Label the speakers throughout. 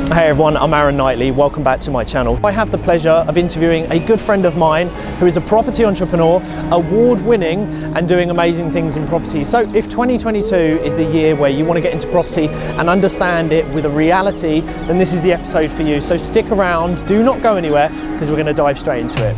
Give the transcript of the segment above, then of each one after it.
Speaker 1: Hey everyone, I'm Aaron Knightley, welcome back to my channel. I have the pleasure of interviewing a good friend of mine who is a property entrepreneur, award-winning and doing amazing things in property. So if 2022 is the year where you want to get into property and understand it with a reality, then this is the episode for you. So stick around, do not go anywhere, because we're going to dive straight into it.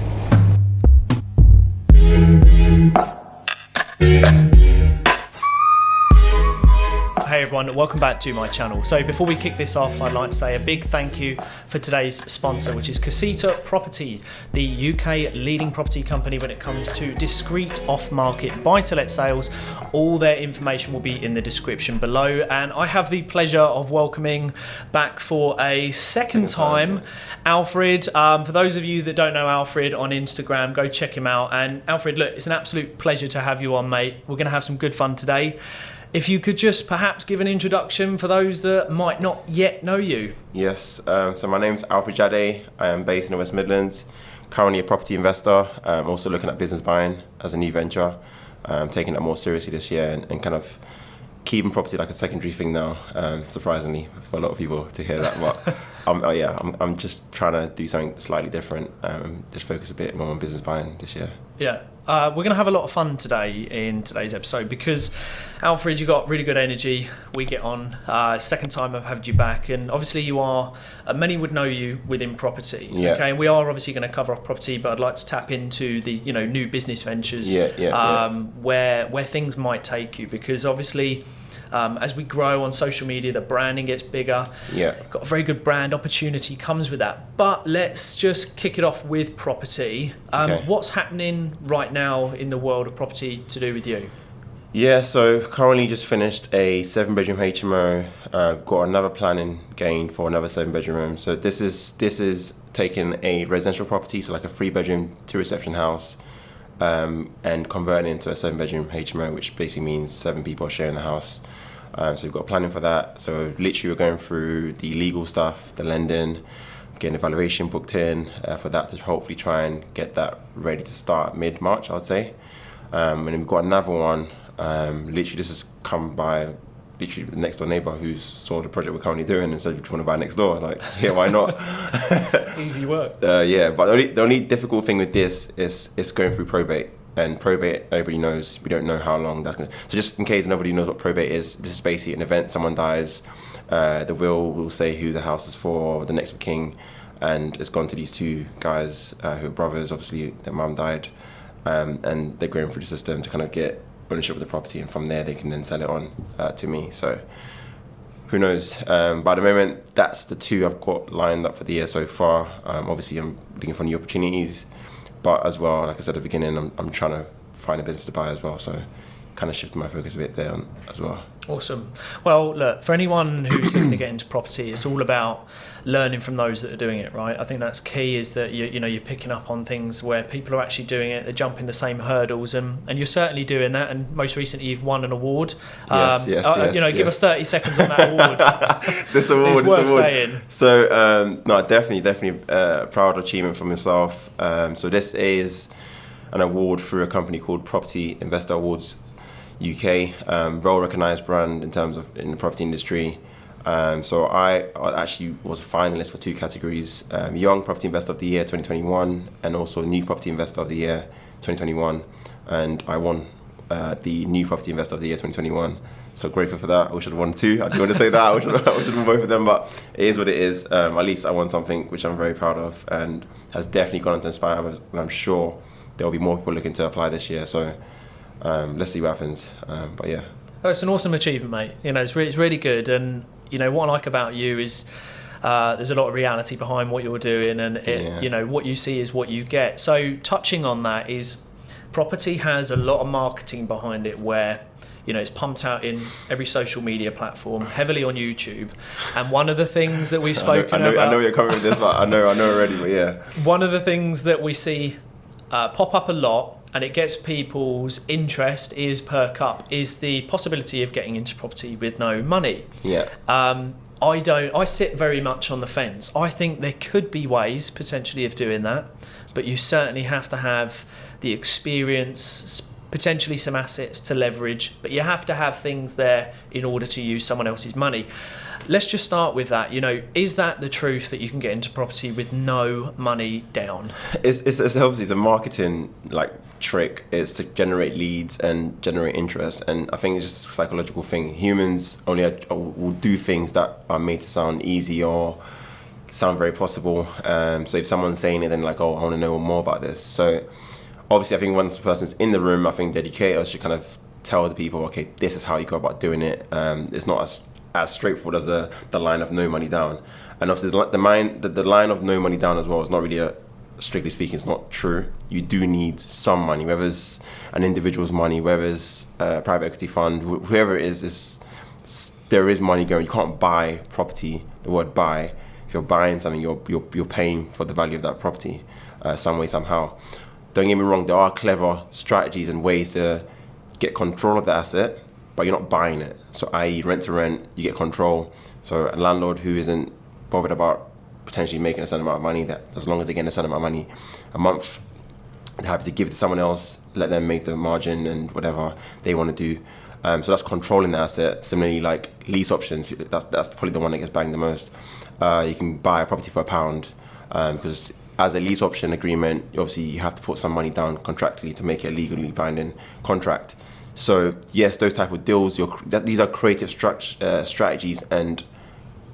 Speaker 1: Hey everyone, welcome back to my channel. So before we kick this off, I'd like to say a big thank you for today's sponsor, which is Casita Properties, the UK leading property company when it comes to discreet off-market buy-to-let sales. All their information will be in the description below. And I have the pleasure of welcoming back for a second time Alfred. For those of you that don't know Alfred on Instagram, go check him out. And Alfred, look, it's an absolute pleasure to have you on, mate. We're going to have some good fun today. If you could just perhaps give an introduction for those that might not yet know you.
Speaker 2: Yes, so my name's Alfred Jaday. I am based in the West Midlands, currently a property investor. I'm also looking at business buying as a new venture. Taking that more seriously this year and kind of keeping property like a secondary thing now, surprisingly for a lot of people to hear that. But I'm just trying to do something slightly different, just focus a bit more on business buying this year.
Speaker 1: Yeah. We're going to have a lot of fun today in today's episode because, Alfred, you got really good energy. We get on. Second time I've had you back, and obviously you are. Many would know you within property.
Speaker 2: Yeah.
Speaker 1: Okay, and we are obviously going to cover off property, but I'd like to tap into the new business ventures. Where things might take you, because obviously. As we grow on social media, the branding gets bigger.
Speaker 2: Yeah.
Speaker 1: Got a very good brand opportunity comes with that. But let's just kick it off with property.
Speaker 2: Okay.
Speaker 1: What's happening right now in the world of property to do with you?
Speaker 2: Yeah, so currently just finished a 7-bedroom HMO. Got another planning gain for another 7-bedroom. So this is taking a residential property, so like a 3-bedroom, 2-reception house, and converting it into a 7-bedroom HMO, which basically means 7 people are sharing the house. So we've got planning for that. So literally we're going through the legal stuff, the lending, getting the valuation booked in for that to hopefully try and get that ready to start mid-March, I'd say. And then we've got another one, literally this has come by literally the next door neighbour who saw the project we're currently doing and said, "Do you want to buy next door?" Like, yeah, why not?
Speaker 1: Easy work.
Speaker 2: Yeah, but the only difficult thing with this is going through probate. And probate, everybody knows, we don't know how long that's going to... So just in case nobody knows what probate is, this is basically an event, someone dies, the will say who the house is for, the next of kin, and it's gone to these 2 guys who are brothers. Obviously their mum died, and they're going through the system to kind of get ownership of the property, and from there they can then sell it on to me. So who knows? By the moment, that's the 2 I've got lined up for the year so far. Obviously I'm looking for new opportunities, but as well, like I said at the beginning, I'm trying to find a business to buy as well, so kind of shifting my focus a bit there as well.
Speaker 1: Awesome. Well, look, for anyone who's looking to get into property, it's all about learning from those that are doing it, right? I think that's key, is that you're picking up on things where people are actually doing it, they're jumping the same hurdles, and you're certainly doing that. And most recently, you've won an award.
Speaker 2: Yes.
Speaker 1: Give us 30 seconds on that award.
Speaker 2: This award,
Speaker 1: it's worth saying.
Speaker 2: So, no, definitely proud achievement from yourself. So this is an award through a company called Property Investor Awards UK, well-recognised brand in the property industry. So I actually was a finalist for 2 categories, Young Property Investor of the Year 2021 and also New Property Investor of the Year 2021. And I won the New Property Investor of the Year 2021. So grateful for that. I wish I'd won 2. I do want to say that. I wish I'd won both of them, but it is what it is. At least I won something which I'm very proud of and has definitely gone on to inspire others. And I'm sure there will be more people looking to apply this year. So let's see what happens. But yeah.
Speaker 1: Oh, it's an awesome achievement, mate. It's really good. And what I like about you is there's a lot of reality behind what you're doing, and what you see is what you get. So touching on that, is property has a lot of marketing behind it, where it's pumped out in every social media platform, heavily on YouTube. And one of the things that we've spoken about...
Speaker 2: I know you're coming with this, but I know already, but yeah.
Speaker 1: One of the things that we see pop up a lot, and it gets people's interest, is perk up, is the possibility of getting into property with no money.
Speaker 2: Yeah.
Speaker 1: I sit very much on the fence. I think there could be ways potentially of doing that, but you certainly have to have the experience, potentially some assets to leverage, but you have to have things there in order to use someone else's money. Let's just start with that. Is that the truth that you can get into property with no money down?
Speaker 2: It's obviously a marketing trick. It's to generate leads and generate interest, and I think it's just a psychological thing. Humans only will do things that are made to sound easy or sound very possible. So if someone's saying it, then I want to know more about this. So obviously, I think once the person's in the room, I think the educator should kind of tell the people, okay, this is how you go about doing it. It's not as straightforward as the line of no money down. And obviously, the line of no money down as well is not really strictly speaking, it's not true. You do need some money, whether it's an individual's money, whether it's a private equity fund, whoever it is, there is money going. You can't buy property. The word buy, if you're buying something, you're paying for the value of that property, some way, somehow. Don't get me wrong, there are clever strategies and ways to get control of the asset, but you're not buying it. So i.e. rent to rent, you get control. So a landlord who isn't bothered about potentially making a certain amount of money, that as long as they get a certain amount of money a month, they're happy to give it to someone else, let them make the margin and whatever they want to do. So that's controlling the asset. Similarly, lease options, that's probably the one that gets banged the most. You can buy a property for £1, because as a lease option agreement, obviously you have to put some money down contractually to make it a legally binding contract. So yes, those type of deals, these are creative strategies and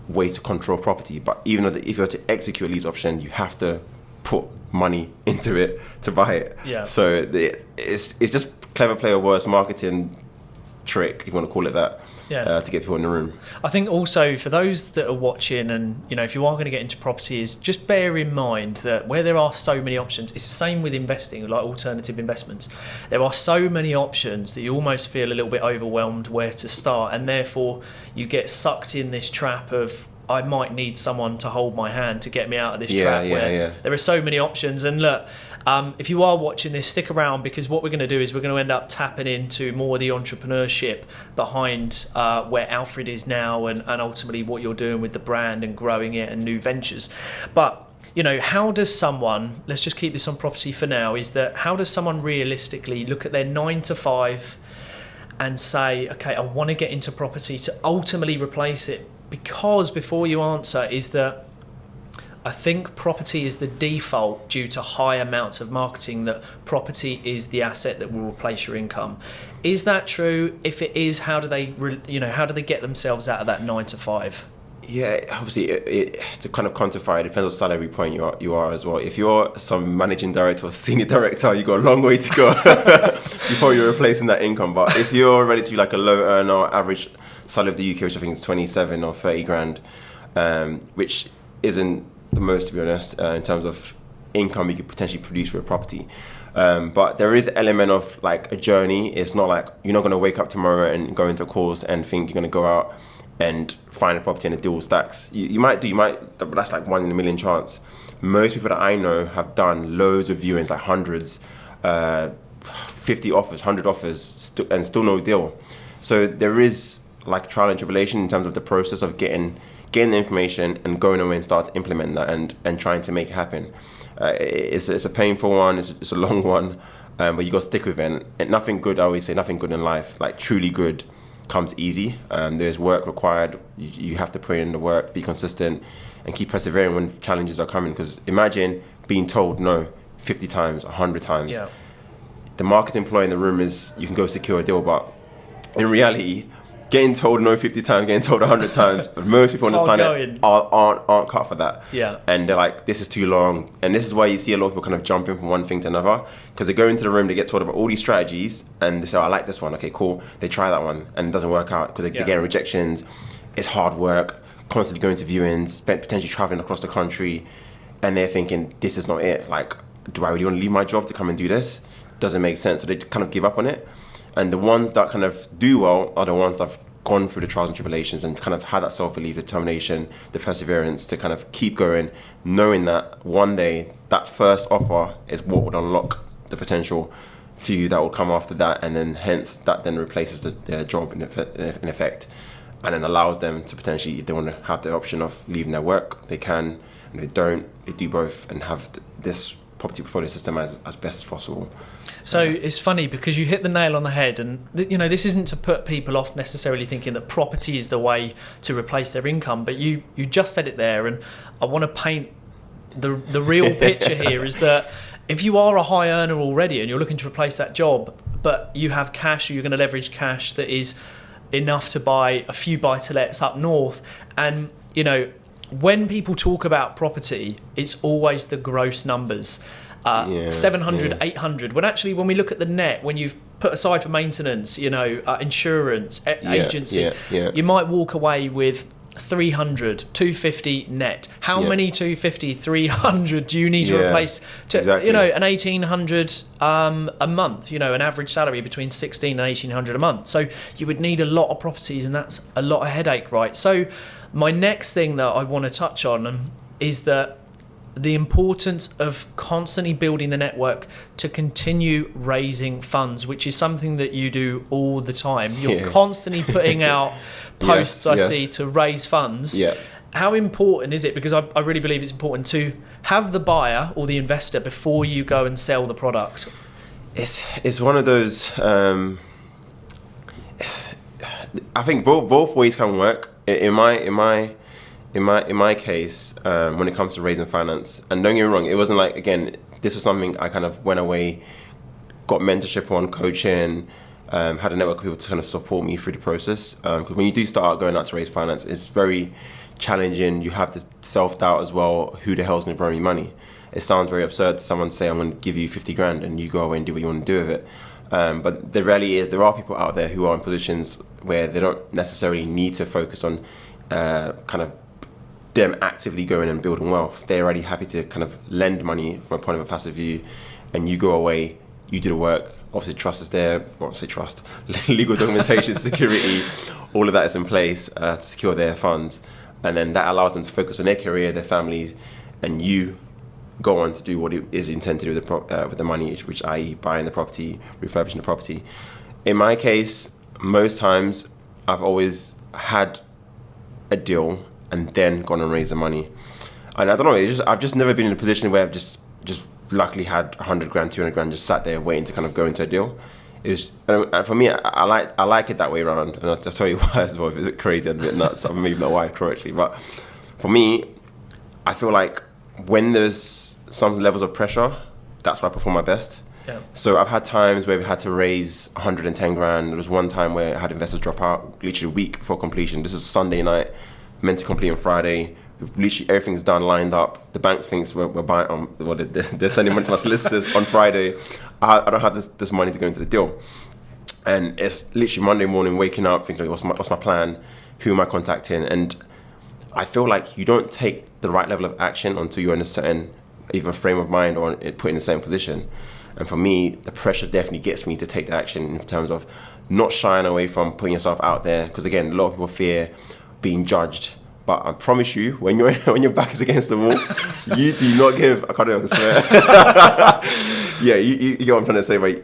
Speaker 2: ways to control property. But even though if you're to execute a lease option, you have to put money into it to buy it.
Speaker 1: Yeah.
Speaker 2: So it's just clever play of words, marketing trick, if you want to call it that, to get people in the room.
Speaker 1: I think also for those that are watching, and if you are going to get into property, is just bear in mind that where there are so many options, it's the same with investing, like alternative investments. There are so many options that you almost feel a little bit overwhelmed where to start, and therefore you get sucked in this trap of, I might need someone to hold my hand to get me out of this trap where there are so many options. And look, if you are watching this, stick around, because what we're going to do is we're going to end up tapping into more of the entrepreneurship behind where Alfred is now, and ultimately what you're doing with the brand and growing it and new ventures. But how does someone, let's just keep this on property for now, is that how does someone realistically look at their 9 to 5 and say, okay, I want to get into property to ultimately replace it? Because before you answer, is that I think property is the default due to high amounts of marketing, that property is the asset that will replace your income. Is that true? If it is, how do they get themselves out of that 9 to 5?
Speaker 2: Yeah, obviously, to kind of quantify, it depends what salary point you are as well. If you're some managing director or senior director, you've got a long way to go before you're replacing that income. But if you're ready to be like a low earner, average salary of the UK, which I think is 27 or 30 grand, which isn't the most, to be honest, in terms of income you could potentially produce for a property. But there is an element of a journey. It's not like you're not going to wake up tomorrow and go into a course and think you're going to go out and find a property and the deal stacks. You might, but that's 1 in a million chance. Most people that I know have done loads of viewings, hundreds, 50 offers, 100 offers, and still no deal. So there is trial and tribulation in terms of the process of getting the information and going away and start to implement that and trying to make it happen. It's a painful one, it's a long one, but you got to stick with it. And nothing good, I always say, nothing good in life, truly good, comes easy. There's work required. You have to put in the work, be consistent, and keep persevering when challenges are coming. Because imagine being told no 50 times, 100 times.
Speaker 1: Yeah.
Speaker 2: The marketing ploy in the room is you can go secure a deal, but in reality, getting told no 50 times, getting told 100 times, most people on the planet aren't cut for that.
Speaker 1: Yeah.
Speaker 2: And they're like, this is too long. And this is why you see a lot of people kind of jumping from one thing to another, because they go into the room, they get told about all these strategies, and they say, I like this one. Okay, cool. They try that one, and it doesn't work out because they're getting rejections. It's hard work, constantly going to viewings, potentially traveling across the country, and they're thinking, this is not it. Do I really want to leave my job to come and do this? Doesn't make sense. So they kind of give up on it. And the ones that kind of do well are the ones that have gone through the trials and tribulations and kind of had that self-belief, determination, the perseverance to kind of keep going, knowing that one day that first offer is what would unlock the potential few that will come after that, and then hence that then replaces their job in effect, and then allows them to potentially, if they want to have the option of leaving their work, they can, and if they don't, they do both and have this property portfolio system as best as possible.
Speaker 1: So it's funny because you hit the nail on the head, and this isn't to put people off necessarily thinking that property is the way to replace their income, but you just said it there, and I want to paint the real picture here is that if you are a high earner already and you're looking to replace that job, but you have cash, or you're going to leverage cash that is enough to buy a few buy-to-lets up north, and when people talk about property, it's always the gross numbers. 700, 800. When we look at the net, when you've put aside for maintenance, insurance, agency, you might walk away with 300, 250 net. How many 250, 300 do you need to replace to, an 1,800 a month, an average salary between 16 and 1,800 a month. So you would need a lot of properties, and that's a lot of headache, right? So my next thing that I want to touch on is that the importance of constantly building the network to continue raising funds, which is something that you do all the time. You're constantly putting out posts, I see, to raise funds. Yeah. How important is it? Because I really believe it's important to have the buyer or the investor before you go and sell the product.
Speaker 2: It's one of those. I think both ways can work. In my case, when it comes to raising finance, and don't get me wrong, it wasn't like, again, this was something I kind of went away, got mentorship on, coaching, had a network of people to kind of support me through the process. Because when you do start going out to raise finance, it's very challenging. You have this self-doubt as well. Who the hell's going to borrow me money? It sounds very absurd to someone say, I'm going to give you 50 grand and you go away and do what you want to do with it. But the reality is there are people out there who are in positions where they don't necessarily need to focus on kind of them actively going and building wealth. They're already happy to kind of lend money from a point of a passive view, and you go away, you do the work. Obviously trust is there, or say trust, legal documentation, security, all of that is in place to secure their funds. And then that allows them to focus on their career, their family, and you go on to do what it is intended to do with the money, which i.e. buying the property, refurbishing the property. In my case, most times I've always had a deal and then gone and raised the money. And I don't know, I've just never been in a position where I've just luckily had 100 grand, 200 grand, just sat there waiting to kind of go into a deal. And for me, I like it that way around, and I'll tell you why as well. If it's crazy and a bit nuts, I'm maybe not wired correctly, but for me, I feel like when there's some levels of pressure, that's where I perform my best. Yeah. So I've had times where we've had to raise 110 grand. There was one time where I had investors drop out literally a week before completion. This is Sunday night, meant to complete on Friday. Literally everything's done, lined up. The bank thinks we're buying. They're sending money to my solicitors on Friday. I don't have this money to go into the deal, and it's literally Monday morning, waking up thinking, what's my plan? Who am I contacting? And I feel like you don't take the right level of action until you're in a certain either frame of mind or put in a certain position. And for me, the pressure definitely gets me to take the action in terms of not shying away from putting yourself out there. Because again, a lot of people fear being judged. But I promise you, when your back is against the wall, you do not give. I can't even swear. Yeah, you get what I'm trying to say, but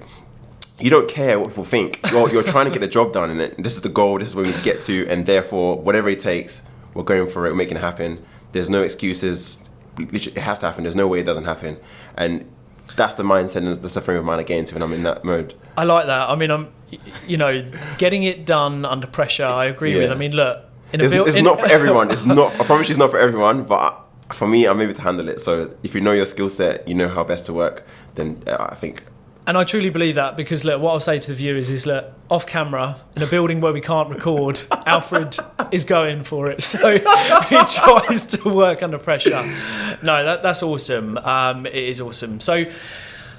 Speaker 2: you don't care what people think. You're trying to get the job done, and this is the goal. This is where we need to get to, and therefore, whatever it takes, we're going for it. We're making it happen. There's no excuses. Literally, it has to happen. There's no way it doesn't happen, and that's the mindset and that's the frame of mind I get into when I'm in that mode.
Speaker 1: I like that. I mean, getting it done under pressure. I agree with. I mean, look.
Speaker 2: It's not for everyone. It's not. I promise you, it's not for everyone. But for me, I'm able to handle it. So if you know your skill set, you know how best to work. Then I think. And
Speaker 1: I truly believe that, because look, what I'll say to the viewers is, look, off camera in a building where we can't record, Alfred is going for it. So he tries to work under pressure. No, that's awesome. It is awesome. So.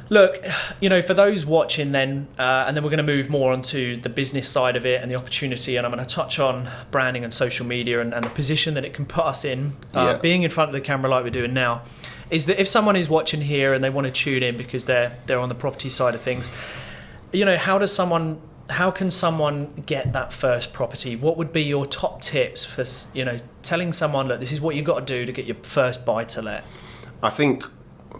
Speaker 1: Look, for those watching then, and then we're going to move more onto the business side of it and the opportunity, and I'm going to touch on branding and social media and the position that it can put us in, being in front of the camera like we're doing now, is that if someone is watching here and they want to tune in because they're on the property side of things, how can someone get that first property? What would be your top tips for, telling someone, look, this is what you've got to do to get your first buy-to-let?
Speaker 2: I think...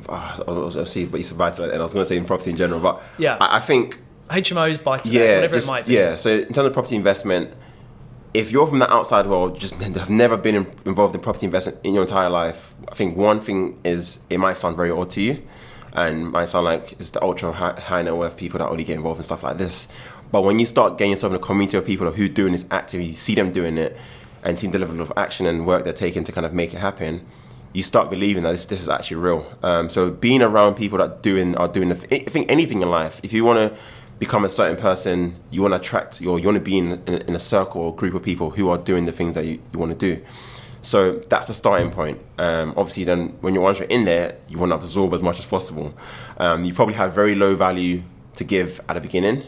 Speaker 2: I'll see, but you said buy-to-let, and I was going to say in property in general, but
Speaker 1: yeah,
Speaker 2: I think
Speaker 1: HMOs, buy-to-let, whatever it might be.
Speaker 2: Yeah, so in terms of property investment, if you're from the outside world, just have never been involved in property investment in your entire life, I think one thing is it might sound very odd to you. and might sound like it's the ultra high net worth people that only get involved in stuff like this. But when you start getting yourself in a community of people who are doing this actively, you see them doing it, and see the level of action and work they're taking to kind of make it happen, you start believing that this is actually real. So being around people that are doing I think anything in life, if you want to become a certain person, you want to attract, you want to be in a circle or group of people who are doing the things that you want to do. So that's the starting point. Obviously, then once you're in there, you want to absorb as much as possible. You probably have very low value to give at the beginning,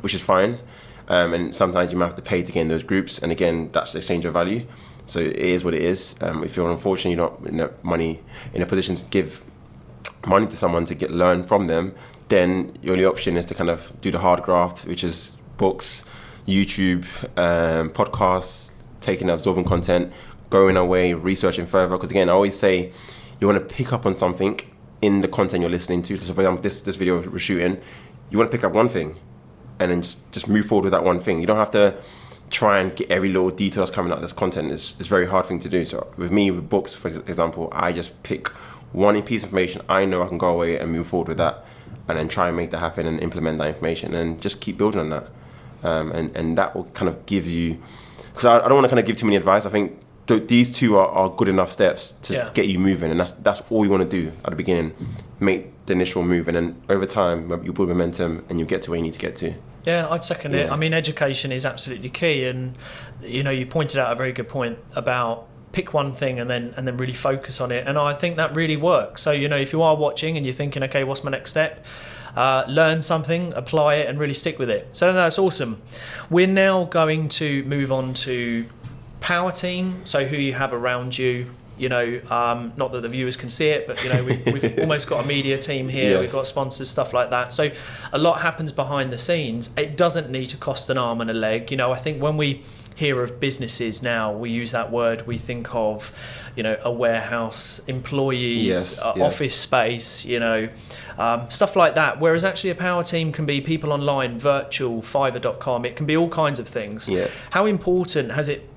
Speaker 2: which is fine. And sometimes you might have to pay to get in those groups. And again, that's the exchange of value. So it is what it is. If you're unfortunately not in a position to give money to someone to learn from them, then your only option is to kind of do the hard graft, which is books, YouTube, podcasts, absorbing content, going away, researching further. Because again, I always say you want to pick up on something in the content you're listening to. So for example, this video we're shooting, you want to pick up one thing and then just move forward with that one thing. You don't have to try and get every little detail that's coming out of this content. It's a very hard thing to do. So with me, with books, for example, I just pick one piece of information I know I can go away and move forward with that, and then try and make that happen and implement that information and just keep building on that. And that will kind of give you, because I don't want to kind of give too many advice. I think these two are good enough steps to get you moving, and that's all we want to do at the beginning. Make the initial move, and then over time you build momentum and you get to where you need to get to.
Speaker 1: Yeah, I'd second it. I mean, education is absolutely key, and you pointed out a very good point about pick one thing and then really focus on it, and I think that really works. So if you are watching and you're thinking, okay, what's my next step? Learn something, apply it, and really stick with it. So that's awesome. We're now going to move on to power team. So who you have around you. Not that the viewers can see it, but we've almost got a media team here. Yes. We've got sponsors, stuff like that. So a lot happens behind the scenes. It doesn't need to cost an arm and a leg. I think when we hear of businesses now, we use that word. We think of, a warehouse, employees, office space, stuff like that. Whereas actually a power team can be people online, virtual, Fiverr.com. It can be all kinds of things. Yeah. How important has it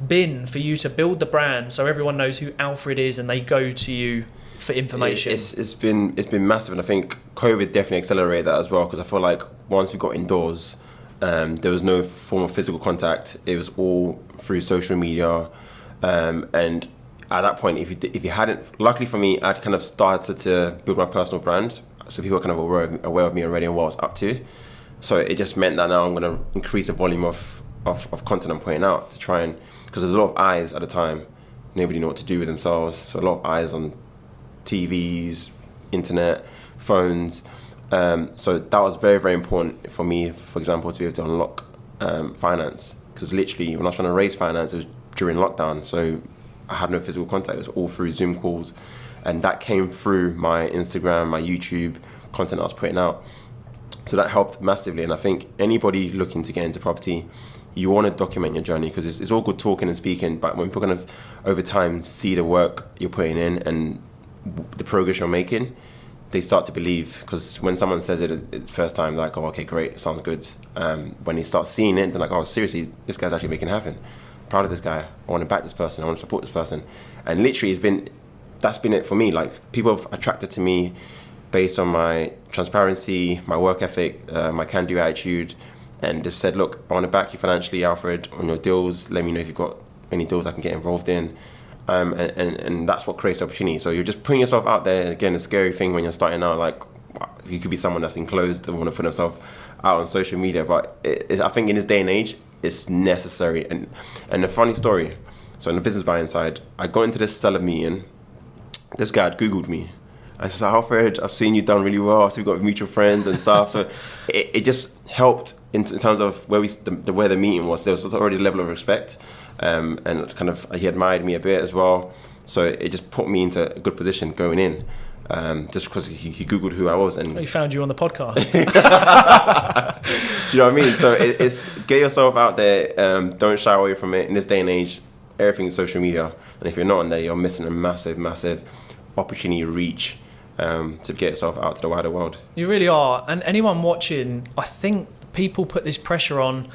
Speaker 1: been for you to build the brand so everyone knows who Alfred is and they go to you for information?
Speaker 2: It's been massive, and I think COVID definitely accelerated that as well, because I feel like once we got indoors, there was no form of physical contact. It was all through social media, and at that point, if you hadn't, luckily for me, I'd kind of started to build my personal brand, so people are kind of aware of me already and what I was up to. So it just meant that now I'm going to increase the volume of content I'm putting out to try and, because there's a lot of eyes at the time. Nobody knew what to do with themselves. So a lot of eyes on TVs, internet, phones. So that was very, very important for me, for example, to be able to unlock finance. Because literally, when I was trying to raise finance, it was during lockdown. So I had no physical contact. It was all through Zoom calls. And that came through my Instagram, my YouTube content I was putting out. So that helped massively. And I think anybody looking to get into property, you want to document your journey, because it's all good talking and speaking, but when people kind of over time see the work you're putting in and the progress you're making, they start to believe. Because when someone says it the first time, they're like, oh, okay, great, sounds good. When they start seeing it, they're like, oh, seriously, this guy's actually making it happen. Proud of this guy. I want to back this person. I want to support this person. And literally, that's been it for me. Like, people have attracted to me based on my transparency, my work ethic, my can-do attitude, and they've said, look, I want to back you financially, Alfred, on your deals. Let me know if you've got any deals I can get involved in. And that's what creates the opportunity. So you're just putting yourself out there. Again, a scary thing when you're starting out, like, you could be someone that's enclosed and want to put themselves out on social media. But I think in this day and age, it's necessary. And a funny story, so on the business buying side, I got into this seller meeting. This guy had Googled me. I said, Alfred, I've seen you done really well. So we've got mutual friends and stuff. So it just helped in terms of where the meeting was. There was already a level of respect, and kind of he admired me a bit as well. So it just put me into a good position going in, just because he Googled who I was. And
Speaker 1: he found you on the podcast.
Speaker 2: Do you know what I mean? So it's get yourself out there. Don't shy away from it. In this day and age, everything is social media. And if you're not on there, you're missing a massive, massive opportunity to reach. To get yourself out to the wider world.
Speaker 1: You really are. And anyone watching, I think people put this pressure on,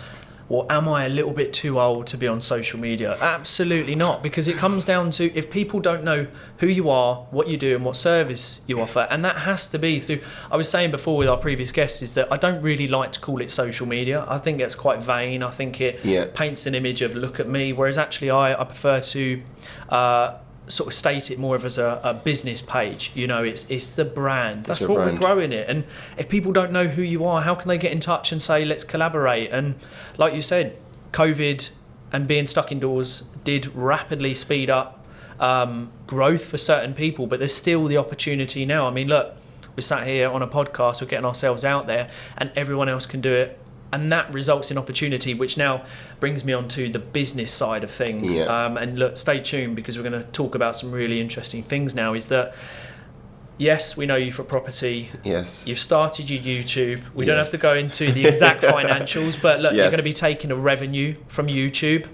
Speaker 1: or am I a little bit too old to be on social media? Absolutely not, because it comes down to if people don't know who you are, what you do and what service you offer, and that has to be through, I was saying before with our previous guests, is that I don't really like to call it social media. I think it's quite vain. I think it paints an image of look at me, whereas actually I prefer to sort of state it more of as a business page. You know, it's the brand. That's what we're growing it. And if people don't know who you are, how can they get in touch and say, let's collaborate? And like you said, COVID and being stuck indoors did rapidly speed up growth for certain people, but there's still the opportunity now. I mean, look, we're sat here on a podcast, we're getting ourselves out there, and everyone else can do it. And that results in opportunity, which now brings me on to the business side of things. And look, stay tuned, because we're going to talk about some really interesting things now. Is that, yes, we know you for property.
Speaker 2: Yes.
Speaker 1: You've started your YouTube. We don't have to go into the exact financials, but look, you're going to be taking a revenue from YouTube.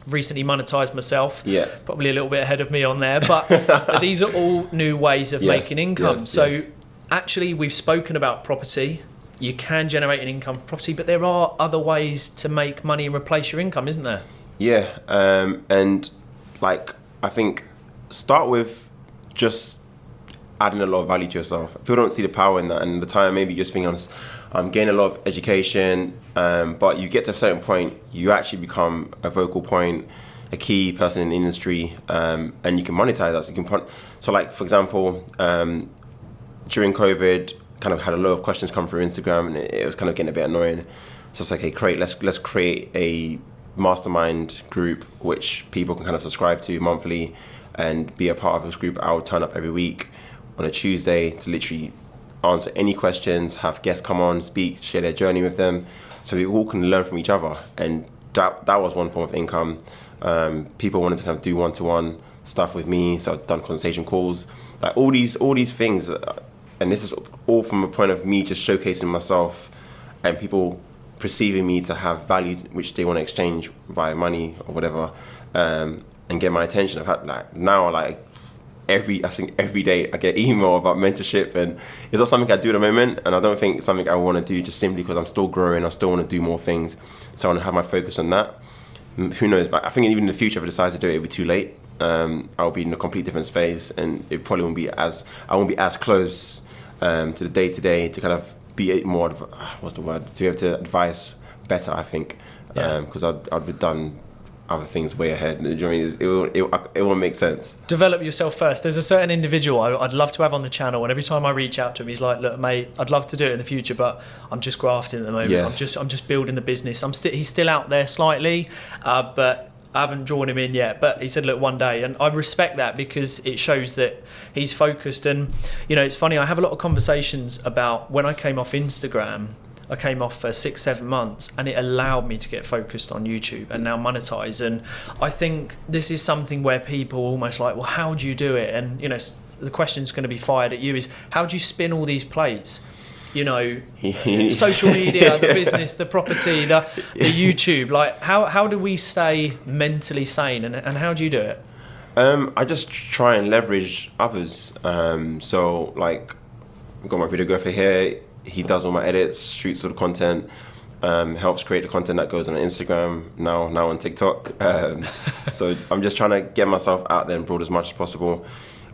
Speaker 1: Recently monetized myself. Probably a little bit ahead of me on there. But these are all new ways of making income. Actually, we've spoken about property. You can generate an income from property, but there are other ways to make money and replace your income, isn't there?
Speaker 2: Yeah, and like I think start with just adding a lot of value to yourself. People don't see the power in that, and the time maybe you just think I'm getting a lot of education, but you get to a certain point, you actually become a vocal point, a key person in the industry, and you can monetize that. So like for example, during COVID, kind of had a lot of questions come through Instagram, and it was kind of getting a bit annoying. So it's like, hey, let's create a mastermind group which people can kind of subscribe to monthly and be a part of this group. I would turn up every week on a Tuesday to literally answer any questions, have guests come on, speak, share their journey with them, so we all can learn from each other. And that was one form of income. People wanted to kind of do one-to-one stuff with me, so I've done consultation calls, like all these things. And this is all from a point of me just showcasing myself and people perceiving me to have value which they want to exchange via money or whatever, and get my attention. I've had I think every day I get email about mentorship, and it's not something I do at the moment, and I don't think it's something I want to do just simply because I'm still growing. I still want to do more things, so I want to have my focus on that. Who knows, but I think even in the future if I decide to do it, it'll be too late. I'll be in a complete different space, and it probably won't be I won't be as close to the day-to-day to kind of be more, to be able to advise better, I think, because I'd have done other things way ahead. You know what I mean? It won't make sense. Develop
Speaker 1: yourself first. There's a certain individual I'd love to have on the channel, and every time I reach out to him, he's like, look, mate, I'd love to do it in the future, but I'm just grafting at the moment. I'm just building the business. He's still out there slightly, but I haven't drawn him in yet, but he said, look, one day. And I respect that because it shows that he's focused. And, you know, it's funny, I have a lot of conversations about when I came off Instagram. I came off for 6-7 months, and it allowed me to get focused on YouTube and now monetize. And I think this is something where people are almost like, well, how do you do it? And, you know, the question's going to be fired at you is, how do you spin all these plates? You know, social media, the business, the property, the YouTube. Like, how do we stay mentally sane, and how do you do it?
Speaker 2: I just try and leverage others. So, like, I've got my videographer here. He does all my edits, shoots all the content, helps create the content that goes on Instagram, now on TikTok. So I'm just trying to get myself out there and broad as much as possible.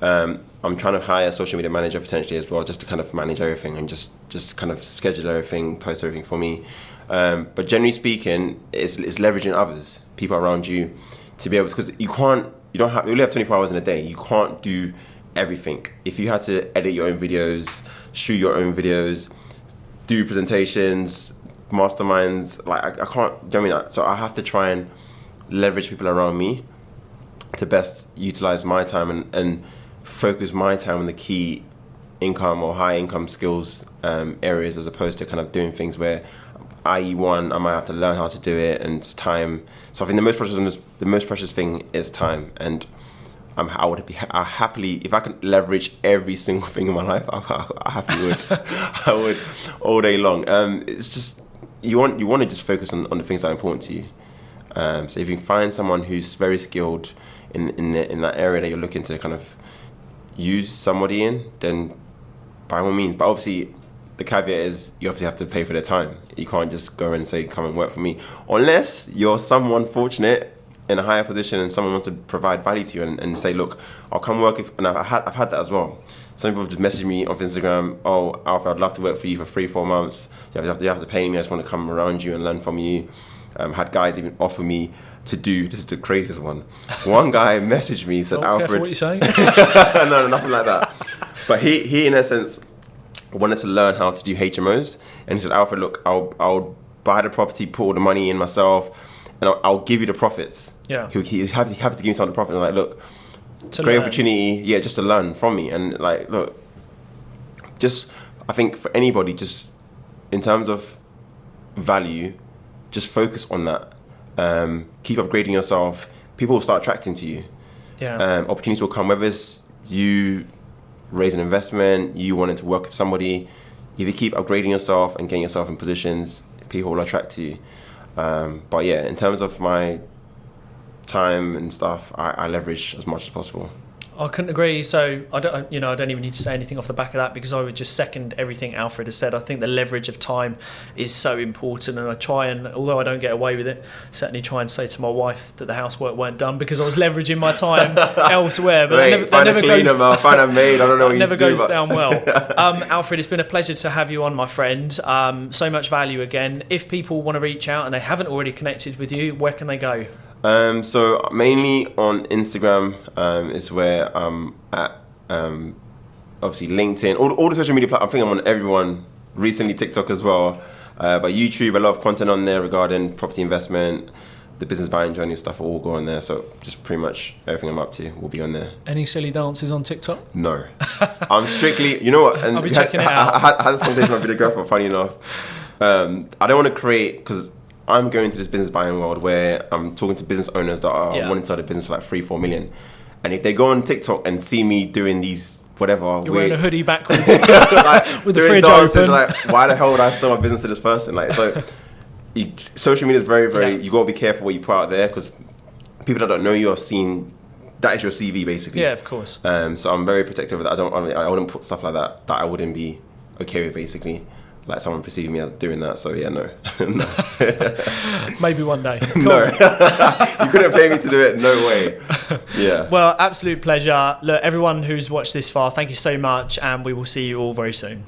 Speaker 2: I'm trying to hire a social media manager potentially as well, just to kind of manage everything and just kind of schedule everything, post everything for me. But generally speaking, it's leveraging others, people around you, to be able to, because you only have 24 hours in a day. You can't do everything. If you had to edit your own videos, shoot your own videos, do presentations, masterminds, like I can't, do you know what I mean? So I have to try and leverage people around me to best utilize my time and focus my time on the key income or high income skills areas, as opposed to kind of doing things where I might have to learn how to do it, and it's time. So I think the most precious thing is time, and I happily, if I could leverage every single thing in my life, I happily would. I would all day long. It's just you want to just focus on the things that are important to you. So if you find someone who's very skilled in that area that you're looking to kind of use somebody in, then by all means. But obviously, the caveat is you obviously have to pay for their time. You can't just go and say, come and work for me. Unless you're someone fortunate in a higher position and someone wants to provide value to you and say, look, I'll come work. And I've had that as well. Some people have just messaged me on Instagram, oh, Alfred, I'd love to work for you for 3-4 months. You have to pay me. I just want to come around you and learn from you. Had guys even offer me to do, this is the craziest one. One guy messaged me, said, Alfred.
Speaker 1: Careful what you say.
Speaker 2: No, nothing like that. But he in essence, wanted to learn how to do HMOs. And he said, Alfred, look, I'll buy the property, put all the money in myself, and I'll give you the profits.
Speaker 1: Yeah.
Speaker 2: He's happy to give me some of the profits. And I'm like, look,
Speaker 1: To
Speaker 2: great
Speaker 1: learn.
Speaker 2: opportunity, yeah, just to learn from me. And like, look, just, I think for anybody, just in terms of value, just focus on that. Keep upgrading yourself. People will start attracting to you.
Speaker 1: Yeah.
Speaker 2: Opportunities will come, whether it's you raise an investment, you wanting to work with somebody. If you keep upgrading yourself and getting yourself in positions, people will attract to you. But yeah, in terms of my time and stuff, I leverage as much as possible.
Speaker 1: I couldn't agree. So I don't even need to say anything off the back of that, because I would just second everything Alfred has said. I think the leverage of time is so important, and I try and, although I don't get away with it, certainly try and say to my wife that the housework weren't done because I was leveraging my time elsewhere. But
Speaker 2: Wait, find a cleaner, find a maid. I don't know what you
Speaker 1: never
Speaker 2: do,
Speaker 1: goes
Speaker 2: but
Speaker 1: down well. Alfred, it's been a pleasure to have you on, my friend. So much value again. If people want to reach out and they haven't already connected with you, where can they go?
Speaker 2: So mainly on Instagram is where I'm at. Obviously LinkedIn, all the social media platforms. I think I'm on everyone. Recently TikTok as well. But YouTube, a lot of content on there regarding property investment, the business buying journey stuff will all go on there. So just pretty much everything I'm up to will be on there.
Speaker 1: Any silly dances on TikTok?
Speaker 2: No, I'm strictly. You know what? And
Speaker 1: I'll be checking it out.
Speaker 2: I had this conversation with my videographer. Funny enough, I don't want to create, because I'm going to this business buying world where I'm talking to business owners that are wanting to start a business for like 3-4 million. And if they go on TikTok and see me doing these whatever,
Speaker 1: You're wearing a hoodie backwards
Speaker 2: like,
Speaker 1: with the
Speaker 2: doing
Speaker 1: fridge
Speaker 2: dances,
Speaker 1: open.
Speaker 2: like, why the hell would I sell my business to this person? Like, so social media is very, very, you got to be careful what you put out there, because people that don't know you are seeing, that is your CV basically.
Speaker 1: Yeah, of course.
Speaker 2: So I'm very protective of that. I wouldn't put stuff like that I wouldn't be okay with, basically. Like someone perceiving me as doing that. So yeah, no. No.
Speaker 1: Maybe one day. Cool.
Speaker 2: No. You couldn't pay me to do it. No way. Yeah.
Speaker 1: Well, absolute pleasure. Look, everyone who's watched this far, thank you so much, and we will see you all very soon.